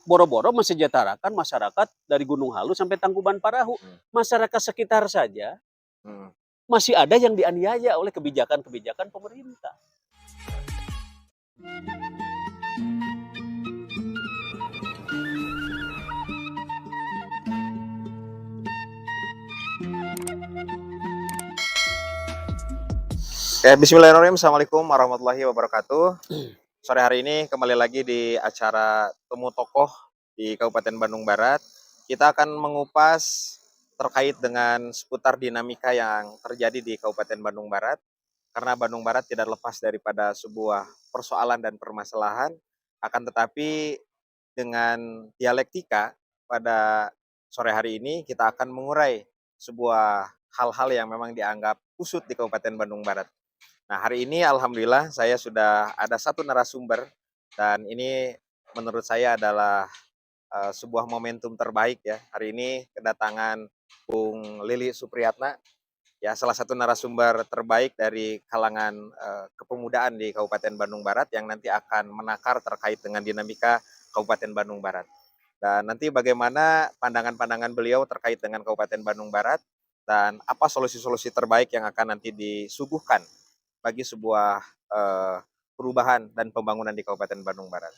boro-boro mensejahterakan masyarakat dari Gunung Halu sampai Tangkuban Parahu. Hmm. Masyarakat sekitar saja Hmm. masih ada yang dianiaya oleh kebijakan-kebijakan pemerintah. Bismillahirrahmanirrahim. Assalamualaikum warahmatullahi wabarakatuh. Sore hari ini kembali lagi di acara Temu Tokoh di Kabupaten Bandung Barat. Kita akan mengupas terkait dengan seputar dinamika yang terjadi di Kabupaten Bandung Barat. Karena Bandung Barat tidak lepas daripada sebuah persoalan dan permasalahan. Akan tetapi dengan dialektika pada sore hari ini kita akan mengurai sebuah hal-hal yang memang dianggap kusut di Kabupaten Bandung Barat. Nah, hari ini alhamdulillah saya sudah ada satu narasumber dan ini menurut saya adalah sebuah momentum terbaik ya. Hari ini kedatangan Bung Lili Supriyatna, ya salah satu narasumber terbaik dari kalangan kepemudaan di Kabupaten Bandung Barat yang nanti akan menakar terkait dengan dinamika Kabupaten Bandung Barat. Dan nanti bagaimana pandangan-pandangan beliau terkait dengan Kabupaten Bandung Barat dan apa solusi-solusi terbaik yang akan nanti disuguhkan bagi sebuah perubahan dan pembangunan di Kabupaten Bandung Barat.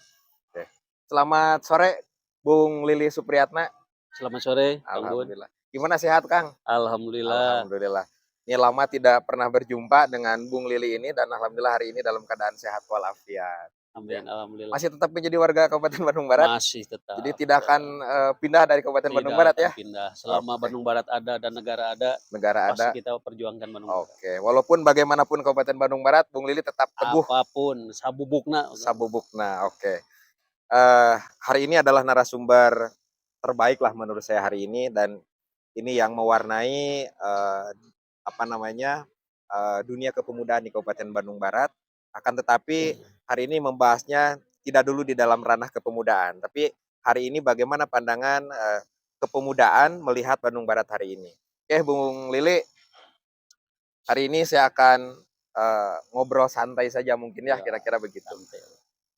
Oke. Selamat sore, Bung Lili Supriyatna. Selamat sore, Kang Bun. Alhamdulillah. Gimana, sehat, Kang? Alhamdulillah. Alhamdulillah. Ini lama tidak pernah berjumpa dengan Bung Lili ini dan alhamdulillah hari ini dalam keadaan sehat walafiat. Ya. Amin, alhamdulillah. Masih tetap menjadi warga Kabupaten Bandung Barat? Masih Jadi tetap. tidak akan pindah dari Kabupaten Bandung Tidak Barat akan ya? pindah. Selama Oke. Bandung Barat ada dan negara ada, Negara pasti ada. kita perjuangkan Bandung Barat. Oke. Walaupun bagaimanapun Kabupaten Bandung Barat, Bung Lili tetap teguh. Apapun, sabubukna. Sabubukna. Oke. Hari ini adalah narasumber terbaik lah menurut saya hari ini dan ini yang mewarnai dunia kepemudaan di Kabupaten Bandung Barat. Akan tetapi hari ini membahasnya tidak dulu di dalam ranah kepemudaan, tapi hari ini bagaimana pandangan kepemudaan melihat Bandung Barat hari ini. Oke, Bung Lili, hari ini saya akan ngobrol santai saja mungkin ya, kira-kira begitu.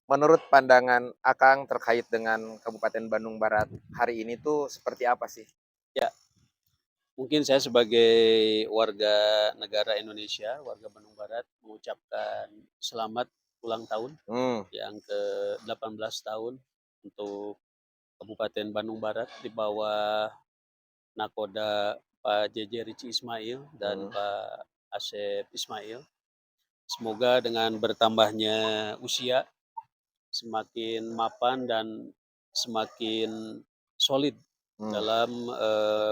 Menurut pandangan Akang terkait dengan Kabupaten Bandung Barat hari ini tuh seperti apa sih? Ya, mungkin saya sebagai warga negara Indonesia, warga Bandung Barat, mengucapkan selamat ulang tahun yang ke-18 tahun untuk Kabupaten Bandung Barat di bawah nakoda Pak JJ Rici Ismail dan Pak Asep Ismail. Semoga dengan bertambahnya usia semakin mapan dan semakin solid dalam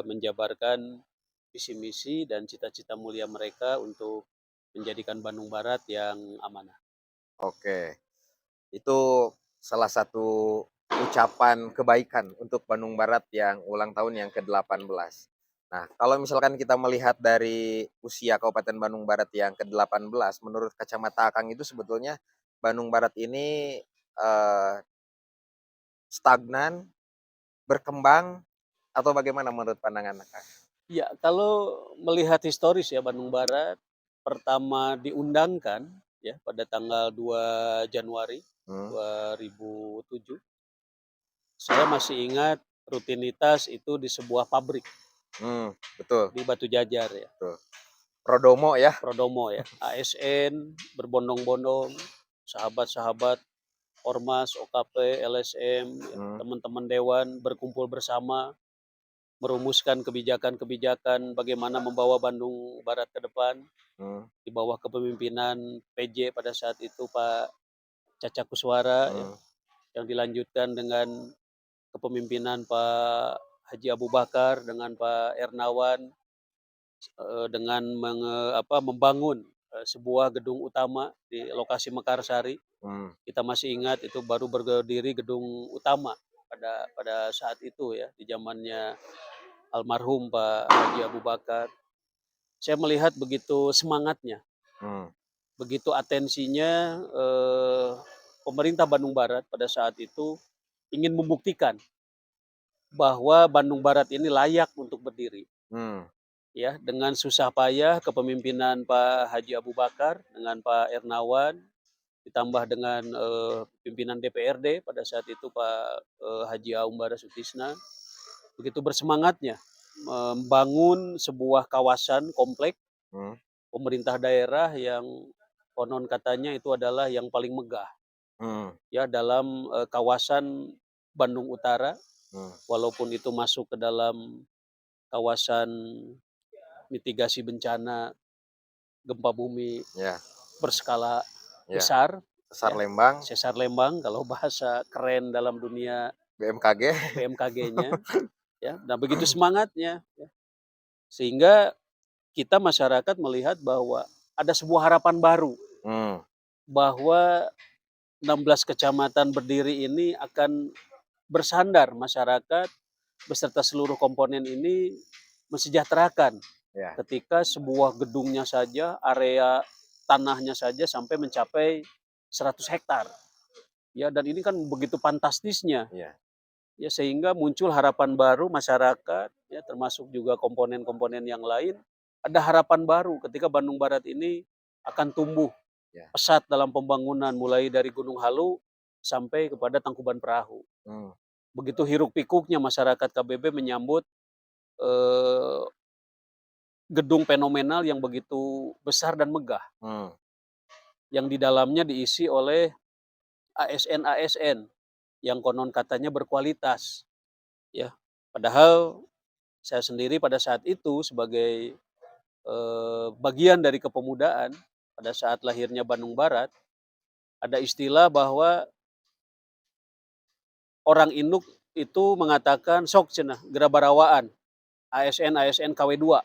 menjabarkan visi misi dan cita-cita mulia mereka untuk menjadikan Bandung Barat yang amanah. Oke, itu salah satu ucapan kebaikan untuk Bandung Barat yang ulang tahun yang ke-18. Nah, kalau misalkan kita melihat dari usia Kabupaten Bandung Barat yang ke-18, menurut kacamata Akang itu sebetulnya Bandung Barat ini stagnan, berkembang, atau bagaimana menurut pandangan Akang? Ya, kalau melihat historis ya Bandung Barat pertama diundangkan ya pada tanggal 2 Januari 2007. Saya masih ingat rutinitas itu di sebuah pabrik. Betul. Di Batu Jajar ya. Betul. Prodomo ya. Prodomo ya. ASN berbondong-bondong, sahabat-sahabat Ormas, OKP, LSM, ya, teman-teman dewan berkumpul bersama merumuskan kebijakan-kebijakan bagaimana membawa Bandung Barat ke depan di bawah kepemimpinan PJ pada saat itu Pak Caca Kuswara ya, yang dilanjutkan dengan kepemimpinan Pak Haji Abu Bakar dengan Pak Ernawan dengan membangun sebuah gedung utama di lokasi Mekarsari. Kita masih ingat itu baru berdiri gedung utama pada saat itu ya, di zamannya almarhum Pak Haji Abu Bakar. Saya melihat begitu semangatnya, begitu atensinya pemerintah Bandung Barat pada saat itu ingin membuktikan bahwa Bandung Barat ini layak untuk berdiri. Ya, dengan susah payah kepemimpinan Pak Haji Abu Bakar dengan Pak Ernawan ditambah dengan pimpinan DPRD pada saat itu Pak Haji Aum Bara Sutisna, begitu bersemangatnya membangun sebuah kawasan komplek Hmm. pemerintah daerah yang konon katanya itu adalah yang paling megah Hmm. ya dalam kawasan Bandung Utara, Hmm. walaupun itu masuk ke dalam kawasan mitigasi bencana gempa bumi Ya, berskala ya. besar, Sesar ya, Lembang, sesar Lembang kalau bahasa keren dalam dunia BMKG. BMKG-nya, ya. Nah begitu semangatnya, ya. Sehingga kita masyarakat melihat bahwa ada sebuah harapan baru, Hmm. bahwa 16 kecamatan berdiri ini akan bersandar masyarakat beserta seluruh komponen ini mensejahterakan Ya. ketika sebuah gedungnya saja, area tanahnya saja sampai mencapai 100 hektar. Ya, dan ini kan begitu fantastisnya. Ya. Ya, sehingga muncul harapan baru masyarakat, ya, termasuk juga komponen-komponen yang lain. Ada harapan baru ketika Bandung Barat ini akan tumbuh Ya. pesat dalam pembangunan mulai dari Gunung Halu sampai kepada Tangkuban Perahu. Hmm. Begitu hiruk pikuknya masyarakat KBB menyambut eh, gedung fenomenal yang begitu besar dan megah, Hmm. yang di dalamnya diisi oleh ASN-ASN yang konon katanya berkualitas, ya. Padahal saya sendiri pada saat itu sebagai bagian dari kepemudaan pada saat lahirnya Bandung Barat, ada istilah bahwa orang induk itu mengatakan sok cenah gerabarawaan ASN-ASN KW2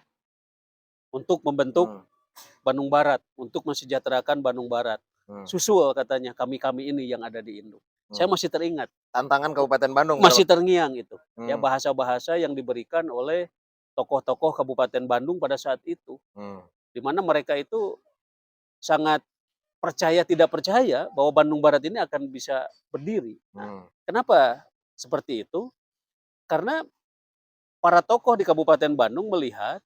untuk membentuk Hmm. Bandung Barat, untuk mensejahterakan Bandung Barat. Hmm. Susul katanya kami-kami ini yang ada di induk. Saya Hmm. masih teringat, Tantangan Kabupaten Bandung dalam. masih terngiang itu, ya, Hmm. bahasa-bahasa yang diberikan oleh tokoh-tokoh Kabupaten Bandung pada saat itu, Hmm. di mana mereka itu sangat percaya tidak percaya bahwa Bandung Barat ini akan bisa berdiri. Nah, Hmm. kenapa seperti itu? Karena para tokoh di Kabupaten Bandung melihat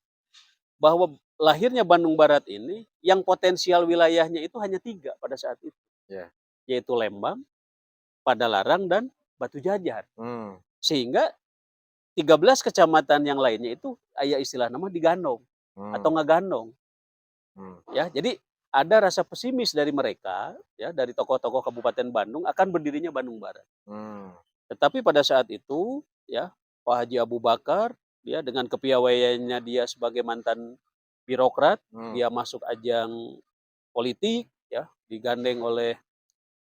bahwa lahirnya Bandung Barat ini yang potensial wilayahnya itu hanya 3 pada saat itu, Ya. yaitu Lembang, Padalarang, dan Batu Jajar. Hmm. Sehingga 13 kecamatan yang lainnya itu aya istilah nama digandong atau Hmm. ngagandong, Hmm. ya. Jadi ada rasa pesimis dari mereka, ya, dari tokoh-tokoh Kabupaten Bandung akan berdirinya Bandung Barat. Hmm. Tetapi pada saat itu, ya, Pak Haji Abu Bakar, ya, dengan kepiawaiannya dia sebagai mantan birokrat, Hmm. dia masuk ajang politik, ya, digandeng oleh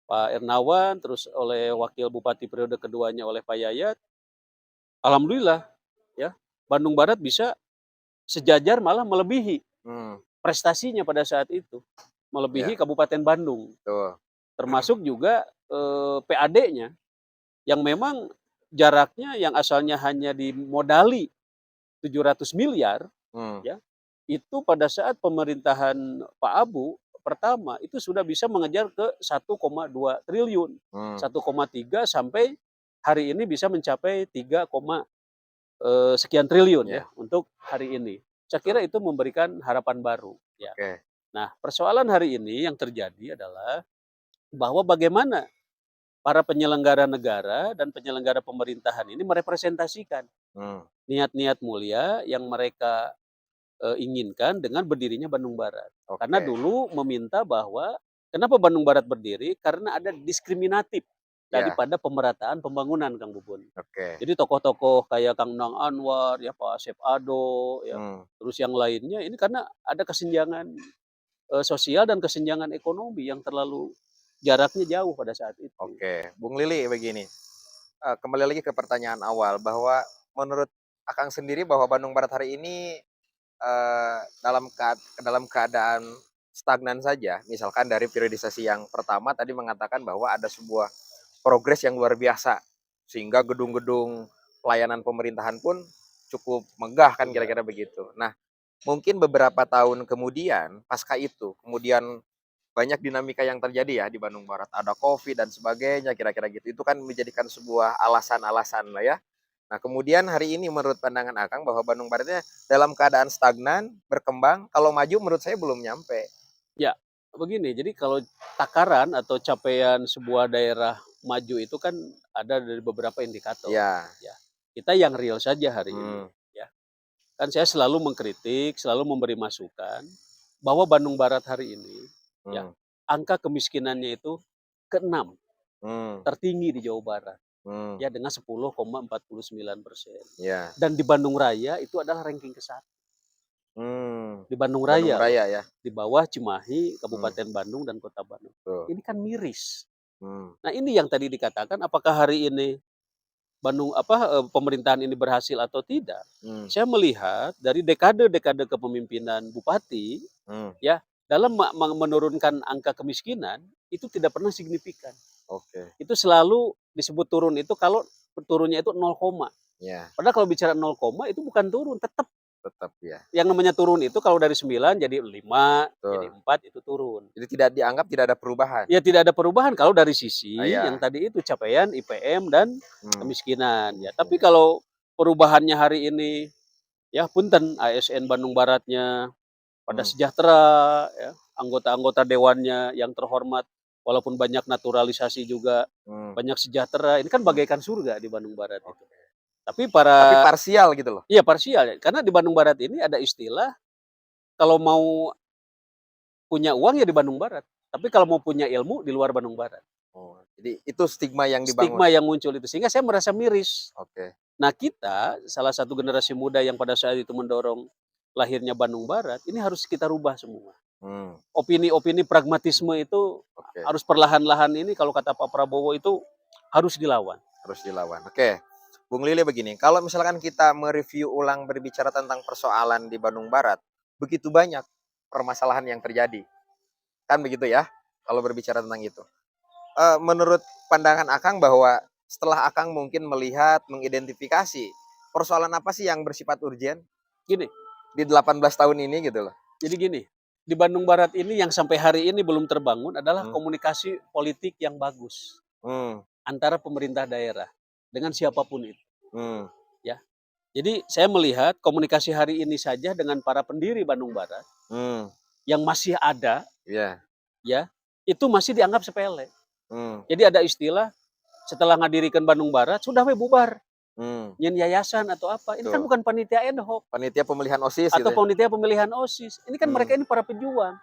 Pak Ernawan, terus oleh wakil bupati periode keduanya oleh Pak Yayat. Alhamdulillah, ya, Bandung Barat bisa sejajar malah melebihi Hmm. prestasinya pada saat itu, melebihi Ya. Kabupaten Bandung, Tuh. termasuk juga PAD-nya yang memang jaraknya yang asalnya hanya dimodali 700 miliar, Hmm. ya, itu pada saat pemerintahan Pak Abu pertama itu sudah bisa mengejar ke 1,2 triliun, Hmm. 1,3 sampai hari ini bisa mencapai 3, sekian triliun, ya, Ya. untuk hari ini. Saya kira Tuh. itu memberikan harapan baru, ya. Oke. Nah, persoalan hari ini yang terjadi adalah bahwa bagaimana para penyelenggara negara dan penyelenggara pemerintahan ini merepresentasikan Hmm. niat-niat mulia yang mereka inginkan dengan berdirinya Bandung Barat. Karena Oke. dulu meminta bahwa kenapa Bandung Barat berdiri? Karena ada diskriminatif Ya. daripada pemerataan pembangunan, Kang Bubun. Oke. Jadi tokoh-tokoh kayak Kang Nang Anwar, ya, Pak Asep Ado, ya, Hmm. terus yang lainnya ini karena ada kesenjangan sosial dan kesenjangan ekonomi yang terlalu jaraknya jauh pada saat itu. Oke, Bung Lili begini. Kembali lagi ke pertanyaan awal bahwa menurut Akang sendiri bahwa Bandung Barat hari ini dalam keadaan stagnan saja. Misalkan dari periodisasi yang pertama tadi mengatakan bahwa ada sebuah progres yang luar biasa sehingga gedung-gedung pelayanan pemerintahan pun cukup megah kan Iya. kira-kira begitu. Nah, mungkin beberapa tahun kemudian pasca itu kemudian banyak dinamika yang terjadi ya di Bandung Barat. Ada Covid dan sebagainya kira-kira gitu. Itu kan menjadikan sebuah alasan-alasan lah ya. Nah, kemudian hari ini menurut pandangan Akang bahwa Bandung Baratnya dalam keadaan stagnan, berkembang, kalau maju menurut saya belum nyampe. Ya, begini, jadi kalau takaran atau capaian sebuah daerah maju itu kan ada dari beberapa indikator, Iya. ya. Kita yang real saja hari ini, Hmm. ya. Kan saya selalu mengkritik, selalu memberi masukan bahwa Bandung Barat hari ini, ya, Hmm. angka kemiskinannya itu ke-6 Hmm. tertinggi di Jawa Barat, Hmm. ya dengan 10,49%. Iya. Dan di Bandung Raya itu adalah ranking ke-1. Hmm. Di Bandung Bandung Raya loh, Raya ya. di bawah Cimahi, Hmm. Kabupaten Bandung dan Kota Bandung. Tuh. Ini kan miris. Hmm. Nah, ini yang tadi dikatakan apakah hari ini pemerintahan ini berhasil atau tidak? Hmm. Saya melihat dari dekade-dekade kepemimpinan bupati, Hmm. ya, dalam menurunkan angka kemiskinan itu tidak pernah signifikan. Oke. Itu selalu disebut turun itu kalau turunnya itu 0, Ya, padahal kalau bicara 0, itu bukan turun, tetap tetap ya. yang namanya turun itu kalau dari 9 jadi 5, jadi Tuh. 4 itu turun. Jadi tidak dianggap tidak ada perubahan. Ya tidak ada perubahan kalau dari sisi yang Ya. tadi itu capaian IPM dan Hmm. kemiskinan, ya. Tapi kalau perubahannya hari ini, ya punten ASN Bandung Baratnya pada Hmm. sejahtera, ya, anggota-anggota dewannya yang terhormat, walaupun banyak naturalisasi juga, Hmm. banyak sejahtera, ini kan bagaikan surga di Bandung Barat itu. Oke. Tapi Tapi parsial gitu loh. iya parsial, ya, karena di Bandung Barat ini ada istilah, kalau mau punya uang ya di Bandung Barat, tapi kalau mau punya ilmu di luar Bandung Barat. Oh, jadi itu stigma yang dibangun. Stigma yang muncul itu, sehingga saya merasa miris. Oke. Nah kita, salah satu generasi muda yang pada saat itu mendorong lahirnya Bandung Barat, ini harus kita rubah semua. Hmm. Opini-opini pragmatisme itu Oke. harus perlahan-lahan ini kalau kata Pak Prabowo itu harus dilawan. Harus dilawan. Oke. Bung Lili begini, kalau misalkan kita mereview ulang berbicara tentang persoalan di Bandung Barat, begitu banyak permasalahan yang terjadi. Kan begitu ya, kalau berbicara tentang itu. Menurut pandangan Akang bahwa setelah Akang mungkin melihat, mengidentifikasi, persoalan apa sih yang bersifat urgen Gini, di 18 tahun ini gitu loh? jadi gini, di Bandung Barat ini yang sampai hari ini belum terbangun adalah Hmm. komunikasi politik yang bagus Hmm. antara pemerintah daerah dengan siapapun itu. Hmm. Ya, jadi saya melihat komunikasi hari ini saja dengan para pendiri Bandung Barat Hmm. yang masih ada, Ya. ya, itu masih dianggap sepele. Hmm. Jadi ada istilah setelah ngadirikan Bandung Barat sudah we bubar, Hmm. nyen yayasan atau apa. Ini kan Tuh. bukan panitia ad hoc Panitia pemilihan OSIS atau gitu ya. panitia pemilihan OSIS. Ini kan mereka ini para pejuang.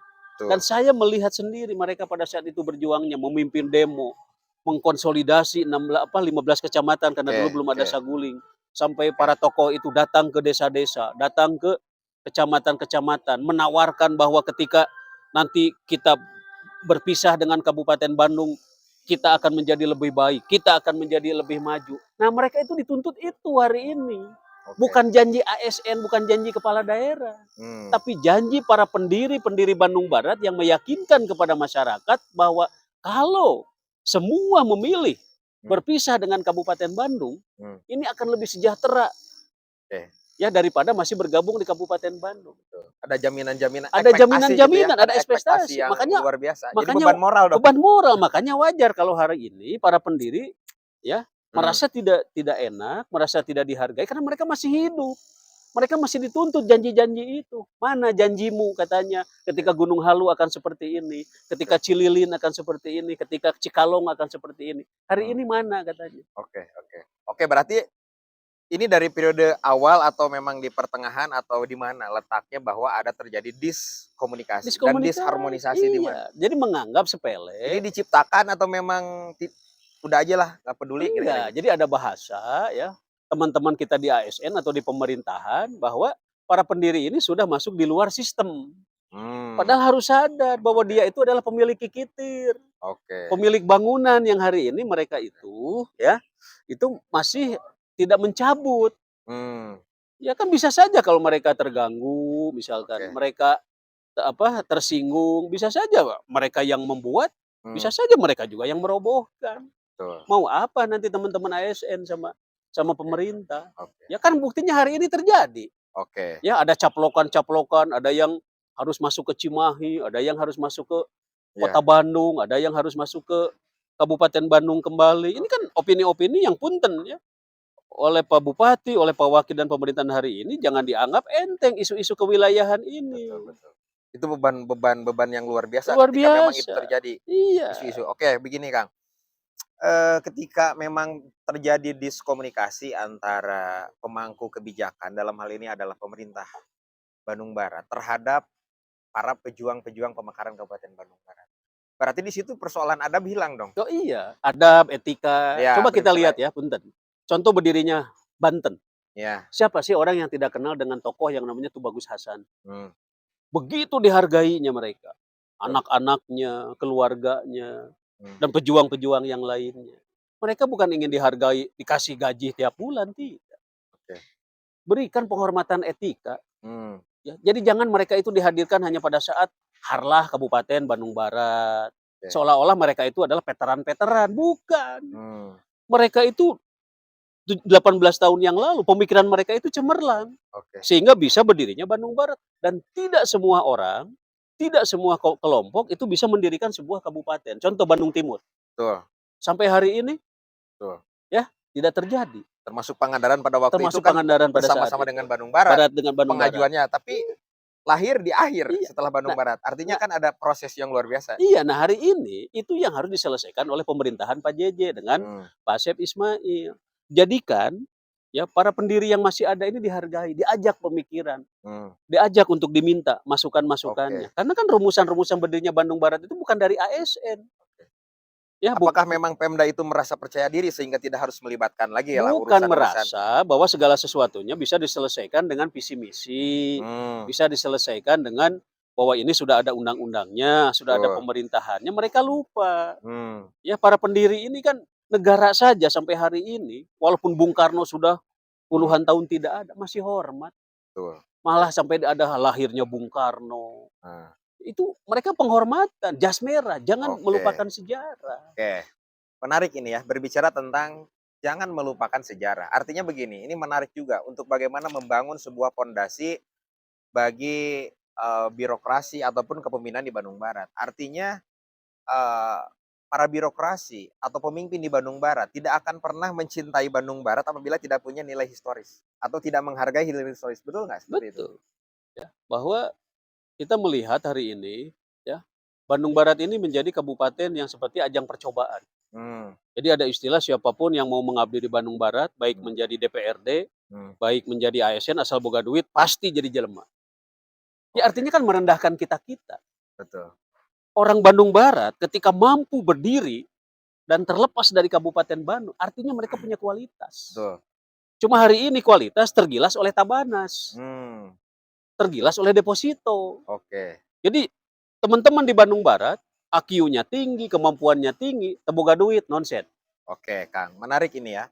Dan Tuh. saya melihat sendiri mereka pada saat itu berjuangnya memimpin demo, mengkonsolidasi 15 kecamatan karena Oke, dulu belum ada oke. saguling. Sampai Oke. para tokoh itu datang ke desa-desa, datang ke kecamatan-kecamatan, menawarkan bahwa ketika nanti kita berpisah dengan Kabupaten Bandung, kita akan menjadi lebih baik, kita akan menjadi lebih maju. Nah mereka itu dituntut itu hari ini. Oke. Bukan janji ASN, bukan janji kepala daerah. Hmm. Tapi janji para pendiri Bandung Barat yang meyakinkan kepada masyarakat bahwa kalau semua memilih berpisah dengan Kabupaten Bandung, ini akan lebih sejahtera. Oke. Ya daripada masih bergabung di Kabupaten Bandung. Ada jaminan-jaminan, Ada ekspektasi jaminan-jaminan, gitu ya? ada ekspektasi. yang Makanya luar biasa. Jadi makanya beban moral dong. beban moral, makanya wajar kalau hari ini para pendiri ya merasa tidak enak, merasa tidak dihargai karena mereka masih hidup. Mereka masih dituntut janji-janji itu. Mana janjimu katanya ketika Gunung Halu akan seperti ini, ketika Cililin akan seperti ini, ketika Cikalong akan seperti ini. Hari ini mana katanya? Oke, oke. Oke, berarti ini dari periode awal atau memang di pertengahan atau di mana letaknya bahwa ada terjadi diskomunikasi dan disharmonisasi di mana? Iya, jadi menganggap sepele. Ini diciptakan atau memang udah aja lah, nggak peduli kira-kira Enggak, gitu? jadi ada bahasa ya, teman-teman kita di ASN atau di pemerintahan bahwa para pendiri ini sudah masuk di luar sistem. Padahal harus sadar bahwa dia itu adalah pemilik kikitir, Oke. pemilik bangunan yang hari ini mereka itu ya, itu masih tidak mencabut. Ya kan bisa saja kalau mereka terganggu, misalkan Oke. mereka tersinggung, bisa saja mereka yang membuat, bisa Hmm. saja mereka juga yang merobohkan. Betul. Mau apa nanti teman-teman ASN sama pemerintah? Oke. Ya kan buktinya hari ini terjadi. Oke. Ya ada caplokan-caplokan, ada yang harus masuk ke Cimahi, ada yang harus masuk ke Kota Ya. Bandung, ada yang harus masuk ke Kabupaten Bandung kembali. Ini kan opini-opini yang punten ya. Oleh Pak Bupati, oleh Pak Wakil dan pemerintahan hari ini jangan dianggap enteng isu-isu kewilayahan ini. Betul, betul. Itu beban yang luar biasa Luar ketika memang itu biasa. terjadi Iya. isu-isu. Oke, begini Kang. Ketika memang terjadi diskomunikasi antara pemangku kebijakan, dalam hal ini adalah pemerintah Bandung Barat terhadap para pejuang-pejuang pemekaran Kabupaten Bandung Barat. Berarti di situ persoalan adab hilang dong? Oh iya, adab, etika. Ya, Coba kita lihat privilege. ya, punten. Contoh berdirinya Banten. Ya. Siapa sih orang yang tidak kenal dengan tokoh yang namanya Tubagus Hasan? Hmm. Begitu dihargainya mereka. Betul. Anak-anaknya, keluarganya, Hmm. dan pejuang-pejuang yang lainnya. Mereka bukan ingin dihargai, dikasih gaji tiap bulan, tidak. Oke. Berikan penghormatan etika. Hmm. Ya. Jadi jangan mereka itu dihadirkan hanya pada saat Harlah Kabupaten Bandung Barat. Oke. Seolah-olah mereka itu adalah veteran-veteran. Bukan. Hmm. Mereka itu 18 tahun yang lalu, pemikiran mereka itu cemerlang. Oke. Sehingga bisa berdirinya Bandung Barat. Dan tidak semua orang, tidak semua kelompok itu bisa mendirikan sebuah kabupaten. Contoh Bandung Timur. Betul. Sampai hari ini, Betul. ya tidak terjadi. Termasuk Pangandaran pada waktu itu Termasuk kan Pangandaran pada saat bersama-sama itu. dengan Bandung Barat Barat dengan Bandung Barat. pengajuannya, tapi lahir di akhir Iya. setelah Bandung Nah, Barat. Artinya kan ada proses yang luar biasa. Iya, nah hari ini itu yang harus diselesaikan oleh pemerintahan Pak JJ dengan Pak Asep Ismail. Jadikan ya para pendiri yang masih ada ini dihargai, diajak pemikiran, diajak untuk diminta masukan-masukannya. Oke. Karena kan rumusan-rumusan berdirinya Bandung Barat itu bukan dari ASN. Ya, Apakah memang Pemda itu merasa percaya diri sehingga tidak harus melibatkan lagi ya lah bukan urusan-urusan? merasa bahwa segala sesuatunya bisa diselesaikan dengan visi misi, bisa diselesaikan dengan bahwa ini sudah ada undang-undangnya, sudah ada Betul. pemerintahannya, mereka lupa. Hmm. Ya para pendiri ini kan negara saja sampai hari ini, walaupun Bung Karno sudah puluhan tahun tidak ada, masih hormat. Betul. Malah sampai ada lahirnya Bung Karno. Nah. Itu mereka penghormatan, jas merah, jangan Oke. melupakan sejarah. Oke. Menarik ini ya, berbicara tentang jangan melupakan sejarah. Artinya begini, ini menarik juga untuk bagaimana membangun sebuah fondasi bagi birokrasi ataupun kepemimpinan di Bandung Barat. Artinya para birokrasi atau pemimpin di Bandung Barat tidak akan pernah mencintai Bandung Barat apabila tidak punya nilai historis atau tidak menghargai nilai historis. Betul nggak seperti itu? Betul. Ya, bahwa kita melihat hari ini, ya, Bandung Barat ini menjadi kabupaten yang seperti ajang percobaan. Jadi ada istilah siapapun yang mau mengabdi di Bandung Barat, baik menjadi DPRD, baik menjadi ASN asal boga duit, pasti jadi jelema. Ya artinya kan merendahkan kita-kita. Betul. Orang Bandung Barat ketika mampu berdiri dan terlepas dari Kabupaten Bandung, artinya mereka punya kualitas. Betul. Cuma hari ini kualitas tergilas oleh Tabanas. Tergilas oleh Deposito. Oke. Jadi teman-teman di Bandung Barat, IQ-nya tinggi, kemampuannya tinggi, teboga duit, nonsen. Oke, Kang. Menarik ini ya.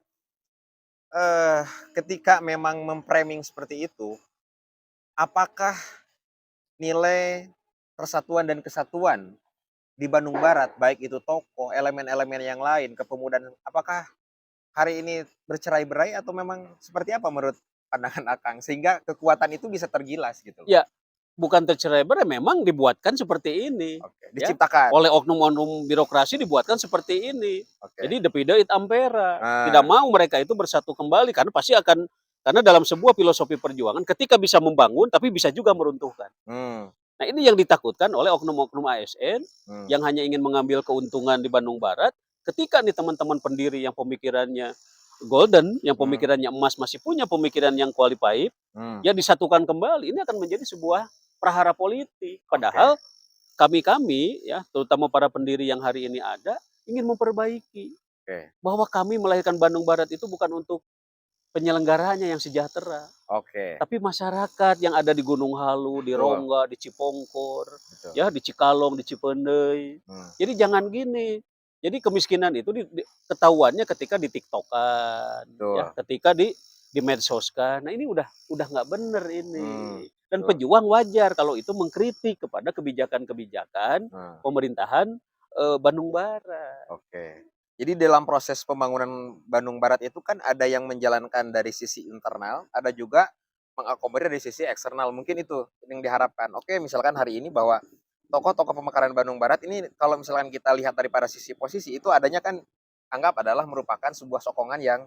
Ketika memang memframing seperti itu, apakah nilai persatuan dan kesatuan di Bandung Barat, baik itu tokoh, elemen-elemen yang lain, kepemudaan, apakah hari ini bercerai-berai atau memang seperti apa menurut pandangan Akang sehingga kekuatan itu bisa tergilas gitu? Ya, bukan tercerai-berai, memang dibuatkan seperti ini. Oke, Ya, diciptakan. oleh oknum-oknum birokrasi dibuatkan seperti ini. Oke. Jadi Depido it ampera. Tidak mau mereka itu bersatu kembali karena pasti akan, karena dalam sebuah filosofi perjuangan ketika bisa membangun tapi bisa juga meruntuhkan. Nah ini yang ditakutkan oleh oknum-oknum ASN yang hanya ingin mengambil keuntungan di Bandung Barat. Ketika nih teman-teman pendiri yang pemikirannya golden, yang pemikirannya emas masih punya pemikiran yang qualified, ya disatukan kembali. Ini akan menjadi sebuah prahara politik. Padahal kami ya, terutama para pendiri yang hari ini ada, ingin memperbaiki. Bahwa kami melahirkan Bandung Barat itu bukan untuk penyelenggaranya yang sejahtera. Tapi masyarakat yang ada di Gunung Halu, di Rongga, di Cipongkor, ya di Cikalong, di Cipendei. Jadi jangan gini. Jadi kemiskinan itu ketahuannya ketika di TikTokan, ya, ketika di medsoskan. Nah ini udah nggak bener ini. Dan pejuang wajar kalau itu mengkritik kepada kebijakan-kebijakan pemerintahan Bandung Barat. Oke. Jadi dalam proses pembangunan Bandung Barat itu kan ada yang menjalankan dari sisi internal, ada juga mengakomodir dari sisi eksternal. Mungkin itu yang diharapkan. Oke, misalkan hari ini bahwa tokoh-tokoh pemekaran Bandung Barat ini kalau misalkan kita lihat daripada sisi posisi itu adanya kan anggap adalah merupakan sebuah sokongan yang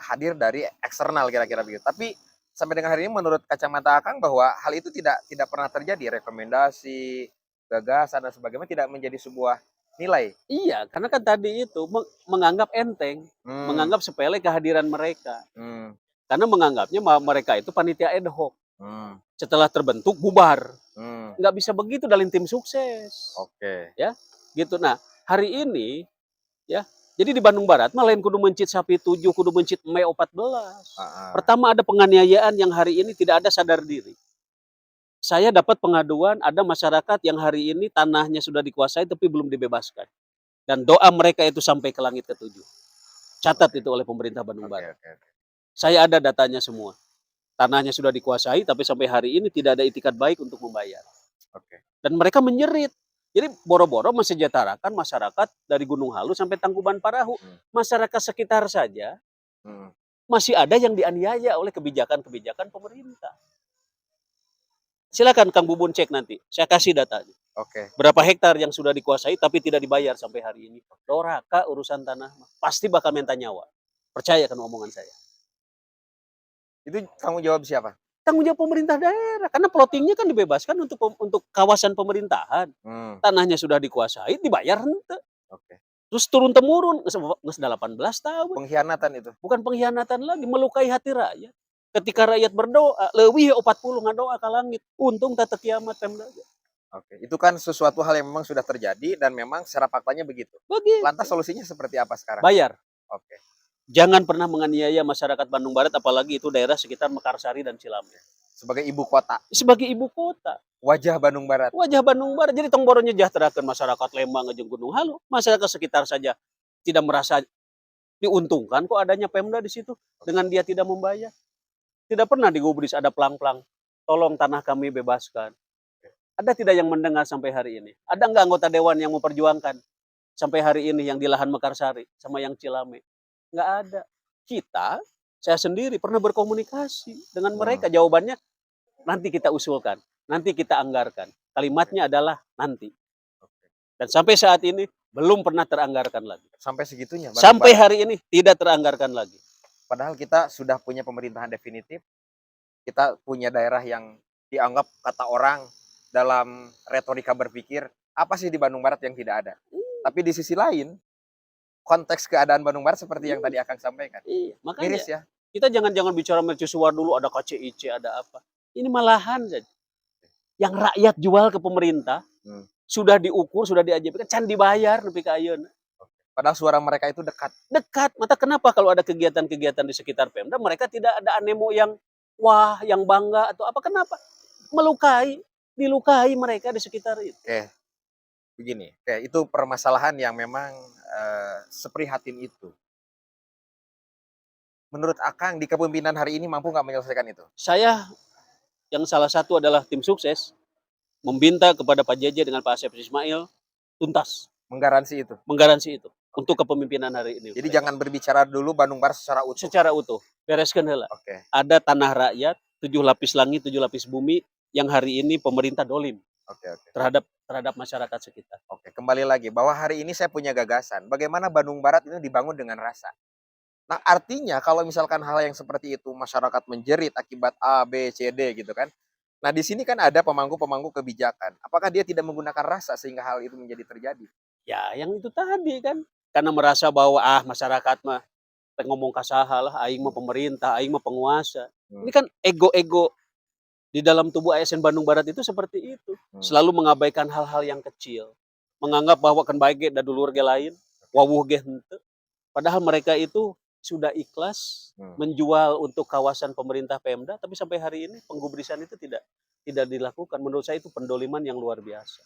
hadir dari eksternal kira-kira begitu. Tapi sampai dengan hari ini menurut kacamata Akang bahwa hal itu tidak pernah terjadi, rekomendasi, gagasan dan sebagainya tidak menjadi sebuah nilai. Iya, karena kan tadi itu menganggap enteng, Hmm, menganggap sepele kehadiran mereka. hmm, Karena menganggapnya mereka itu panitia ad hoc. hmm, Setelah terbentuk bubar. hmm. Nggak bisa begitu dalam tim sukses. Oke. Ya, gitu. Nah, hari ini ya, jadi di Bandung Barat mah lain kudu mencit sapi 7, kudu mencit Mei 14. Ah, Pertama ada penganiayaan yang hari ini tidak ada sadar diri. Saya dapat pengaduan ada masyarakat yang hari ini tanahnya sudah dikuasai tapi belum dibebaskan. Dan doa mereka itu sampai ke langit ketujuh. Catat oke, itu oleh pemerintah Bandung oke, Barat. oke, oke. Saya ada datanya semua. Tanahnya sudah dikuasai tapi sampai hari ini tidak ada itikat baik untuk membayar. Oke. Dan mereka menjerit. Jadi boro-boro mensejahterakan masyarakat dari Gunung Halu sampai Tangkuban Parahu. Hmm, Masyarakat sekitar saja hmm. masih ada yang dianiaya oleh kebijakan-kebijakan pemerintah. Silakan Kang Bubun cek nanti. Saya kasih datanya. Oke. Berapa hektar yang sudah dikuasai tapi tidak dibayar sampai hari ini. Doraka urusan tanah. Pasti bakal minta nyawa. Percaya kan omongan saya. Itu tanggung jawab siapa? Tanggung jawab pemerintah daerah. Karena plottingnya kan dibebaskan untuk kawasan pemerintahan. Hmm, Tanahnya sudah dikuasai, dibayar hente. oke. Terus turun-temurun. Nges 18 tahun. Pengkhianatan itu. Bukan pengkhianatan lagi. Melukai hati rakyat. Ketika rakyat berdoa, leuwih 40 ngadoa ke langit. Untung tata kiamat Pemda. Oke. Itu kan sesuatu hal yang memang sudah terjadi dan memang secara faktanya begitu. Lantas Begitu. solusinya seperti apa sekarang? Bayar. Oke. Jangan pernah menganiaya masyarakat Bandung Barat, apalagi itu daerah sekitar Mekarsari dan Cilamaya. Sebagai ibu kota, Sebagai ibu kota, wajah Bandung Barat. wajah Bandung Barat. Jadi tong boro nyejahterakeun masyarakat Lembang jeung Gunung Halu. Masyarakat sekitar saja tidak merasa diuntungkan kok adanya Pemda di situ dengan dia tidak membayar. Tidak pernah digubris ada pelang-pelang. Tolong tanah kami bebaskan. Ada tidak yang mendengar sampai hari ini? Ada nggak anggota dewan yang memperjuangkan sampai hari ini yang di lahan Mekarsari sama yang Cilame? Nggak ada. Kita, saya sendiri pernah berkomunikasi dengan Hmm, mereka. Jawabannya nanti kita usulkan, nanti kita anggarkan. Kalimatnya adalah nanti. oke. Dan sampai saat ini belum pernah teranggarkan lagi. Sampai segitunya Bandung Sampai Barat. hari ini tidak teranggarkan lagi. Padahal kita sudah punya pemerintahan definitif, kita punya daerah yang dianggap kata orang dalam retorika berpikir, apa sih di Bandung Barat yang tidak ada? Tapi di sisi lain, konteks keadaan Bandung Barat seperti yang tadi Akang sampaikan. Iya, makanya Miris ya. kita jangan bicara mercusuar dulu ada KCIC ada apa. Ini malahan saja. Yang rakyat jual ke pemerintah Hmm. sudah diukur, sudah diajarkan, can dibayar nepi ka ayeuna. Padahal suara mereka itu dekat. Dekat. Maka kenapa kalau ada kegiatan-kegiatan di sekitar Pemda mereka tidak ada animo yang wah, yang bangga atau apa? Kenapa? Melukai, dilukai mereka di sekitar itu. Oke, begini. Oke, itu permasalahan yang memang seprihatin itu. Menurut Akang di kepemimpinan hari ini mampu nggak menyelesaikan itu? Saya yang salah satu adalah tim sukses meminta kepada Pak JJ dengan Pak Asep Ismail tuntas Menggaransi itu. menggaransi itu Oke. untuk kepemimpinan hari ini. Jadi jangan berbicara dulu Bandung Barat secara utuh. Secara utuh. Bereskan heula. Oke, Ada tanah rakyat, 7 lapis langit, 7 lapis bumi yang hari ini pemerintah dolim oke, oke. terhadap masyarakat sekitar. Oke, kembali lagi bahwa hari ini saya punya gagasan. Bagaimana Bandung Barat ini dibangun dengan rasa. Nah, artinya kalau misalkan hal yang seperti itu masyarakat menjerit akibat A, B, C, D gitu kan. Nah, di sini kan ada pemangku-pemangku kebijakan. Apakah dia tidak menggunakan rasa sehingga hal itu menjadi terjadi? Ya, yang itu tadi kan. Karena merasa bahwa masyarakat mah ngomong kasaha lah, aing mah pemerintah, aing mah penguasa. Hmm, Ini kan ego-ego di dalam tubuh ASN Bandung Barat itu seperti itu. hmm, Selalu mengabaikan hal-hal yang kecil. Menganggap bahwa kan baik ge da dulur ge lain, wawuh ge henteu. Padahal mereka itu sudah ikhlas hmm. menjual untuk kawasan pemerintah Pemda, tapi sampai hari ini penggubrisan itu tidak dilakukan. Menurut saya itu pendoliman yang luar biasa.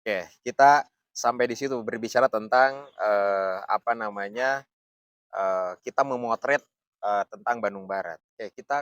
Oke, kita sampai di situ berbicara tentang apa namanya kita memotret tentang Bandung Barat. Oke, kita